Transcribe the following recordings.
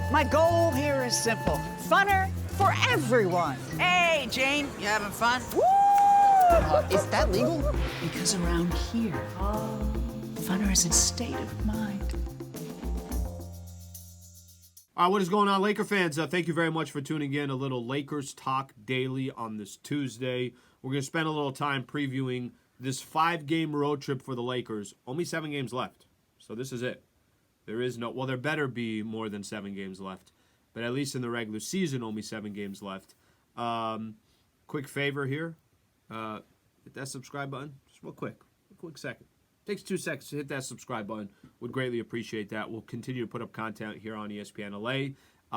My goal here is simple. Funner for everyone. Hey, Jane, you having fun? Woo! Is that legal? Because around here, funner is a state of mind. All right, what is going on, Laker fans? Thank you very much for tuning in. A little Lakers Talk Daily on this Tuesday. We're going to spend a little time previewing this 5-game road trip for the Lakers. Only 7 games left, so this is it. There is no, well, there better be more than 7 games left, but at least in the regular season, only 7 games left. Quick favor here. Hit that subscribe button. Just real quick. A quick second. Takes 2 seconds to hit that subscribe button. Would greatly appreciate that. We'll continue to put up content here on ESPN LA.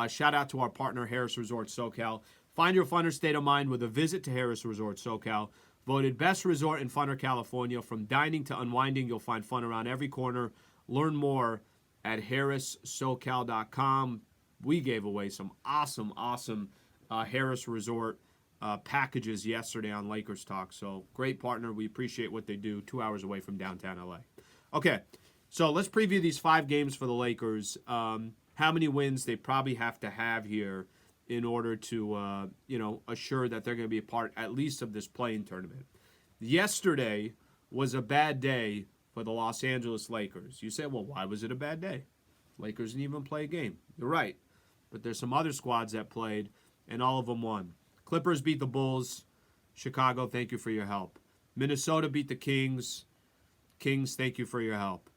Shout out to our partner, Harris Resort SoCal. Find your funner state of mind with a visit to Harris Resort SoCal. Voted best resort in funner California. From dining to unwinding, you'll find fun around every corner. Learn more at harrissocal.com. We gave away some awesome Harris Resort packages yesterday on Lakers Talk. So great partner. We appreciate what they do. 2 hours away from downtown LA. Okay, so let's preview these 5 games for the Lakers. How many wins they probably have to have here in order to, assure that they're going to be a part at least of this play-in tournament. Yesterday was a bad day for the Los Angeles Lakers. You say, well, why was it a bad day? Lakers didn't even play a game. You're right. But there's some other squads that played, and all of them won. Clippers beat the Bulls. Chicago, thank you for your help. Minnesota beat the Kings. Kings, thank you for your help.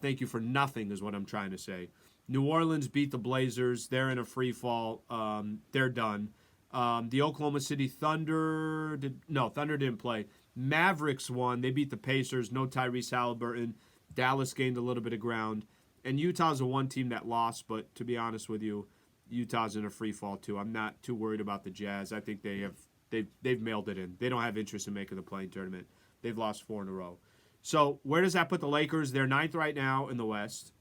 Thank you for nothing is what I'm trying to say. New Orleans beat the Blazers. They're in a free fall. They're done. The Oklahoma City Thunder Thunder didn't play. Mavericks won. They beat the Pacers. No Tyrese Halliburton. Dallas gained a little bit of ground. And Utah's the one team that lost, but to be honest with you, Utah's in a free fall too. I'm not too worried about the Jazz. I think they've mailed it in. They don't have interest in making the play-in tournament. They've lost 4 in a row. So where does that put the Lakers? They're 9th right now in the West.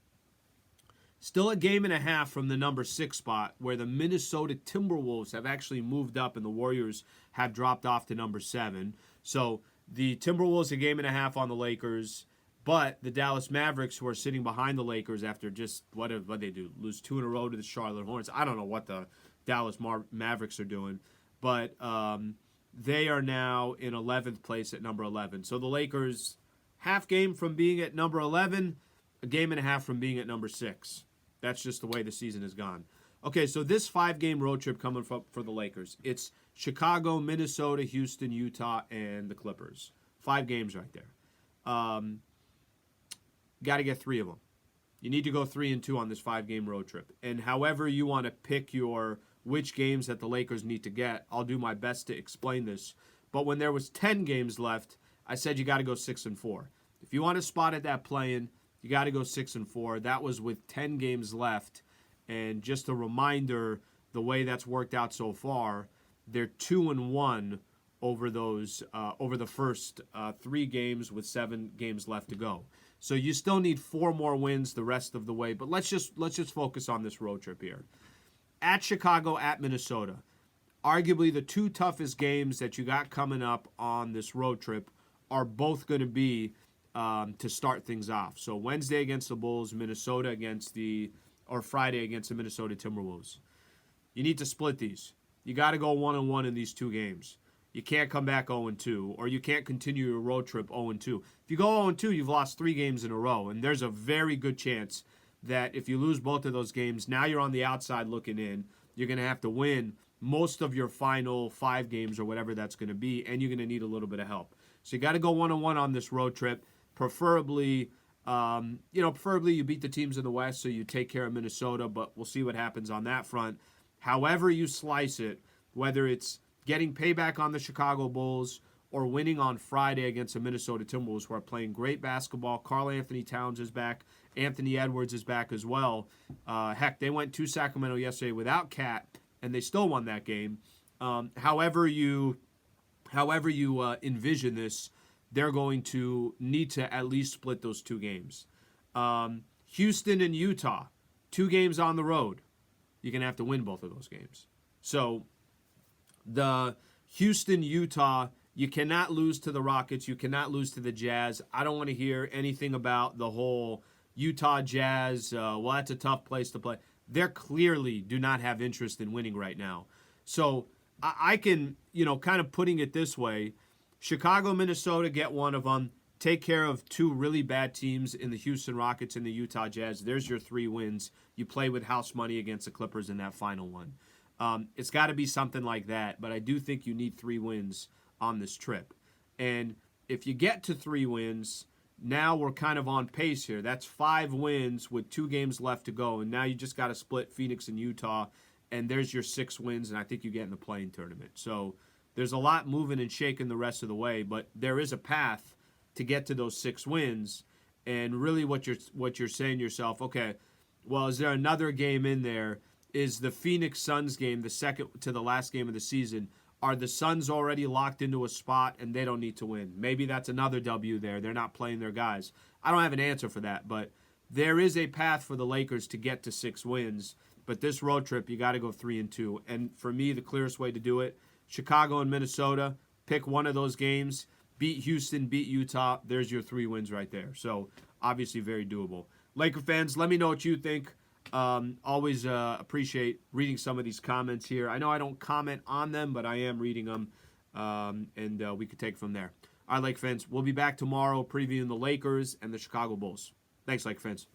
Still a game and a half from the number 6 spot, where the Minnesota Timberwolves have actually moved up and the Warriors have dropped off to number 7. So the Timberwolves a game and a half on the Lakers, but the Dallas Mavericks, who are sitting behind the Lakers after just what they do, lose 2 in a row to the Charlotte Hornets. I don't know what the Dallas Mavericks are doing, but they are now in 11th place at number 11. So the Lakers, half game from being at number 11, a game and a half from being at number 6. That's just the way the season has gone. Okay, so this 5-game road trip coming for the Lakers. It's Chicago, Minnesota, Houston, Utah, and the Clippers. 5 games right there. Got to get 3 of them. You need to go 3-2 on this 5-game road trip. And however you want to pick which games that the Lakers need to get, I'll do my best to explain this. But when there was 10 games left, I said you got to go 6-4. If you want to spot at that play-in, you got to go 6-4. That was with 10 games left. And just a reminder, the way that's worked out so far, they're 2-1 over the first 3 games with 7 games left to go. So you still need 4 more wins the rest of the way. But let's just focus on this road trip here. At Chicago, at Minnesota, arguably the 2 toughest games that you got coming up on this road trip are both going to be to start things off. So Wednesday against the Bulls, Friday against the Minnesota Timberwolves. You need to split these. You got to go 1-1 in these 2 games. You can't come back 0-2, or you can't continue your road trip 0-2. If you go 0-2, you've lost 3 games in a row, and there's a very good chance that if you lose both of those games, now you're on the outside looking in. You're going to have to win most of your final 5 games or whatever that's going to be, and you're going to need a little bit of help. So you got to go 1-1 on this road trip. Preferably you beat the teams in the West, so you take care of Minnesota, but we'll see what happens on that front. However you slice it, whether it's getting payback on the Chicago Bulls or winning on Friday against the Minnesota Timberwolves, who are playing great basketball. Karl-Anthony Towns is back. Anthony Edwards is back as well. Heck, they went to Sacramento yesterday without Cat, and they still won that game. However you envision this, they're going to need to at least split those 2 games. Houston and Utah, 2 games on the road. You're going to have to win both of those games. So the Houston-Utah, you cannot lose to the Rockets. You cannot lose to the Jazz. I don't want to hear anything about the whole Utah Jazz. Well, that's a tough place to play. they clearly do not have interest in winning right now. So I can, kind of putting it this way, Chicago, Minnesota, get one of them. Take care of two really bad teams in the Houston Rockets and the Utah Jazz. There's your 3 wins. You play with house money against the Clippers in that final one. It's got to be something like that, but I do think you need 3 wins on this trip. And if you get to 3 wins, now we're kind of on pace here. That's 5 wins with 2 games left to go, and now you just got to split Phoenix and Utah, and there's your 6 wins, and I think you get in the play-in tournament. So there's a lot moving and shaking the rest of the way, but there is a path to get to those 6 wins. And really what you're saying to yourself, okay, well, is there another game in there? Is the Phoenix Suns game the second to the last game of the season? Are the Suns already locked into a spot and they don't need to win? Maybe that's another W there. They're not playing their guys. I don't have an answer for that, but there is a path for the Lakers to get to 6 wins. But this road trip, you got to go 3-2. And for me, the clearest way to do it, Chicago and Minnesota, pick one of those games. Beat Houston, beat Utah. There's your 3 wins right there. So obviously very doable. Laker fans, let me know what you think. Always appreciate reading some of these comments here. I know I don't comment on them, but I am reading them, and we could take from there. All right, Laker fans, we'll be back tomorrow previewing the Lakers and the Chicago Bulls. Thanks, Laker fans.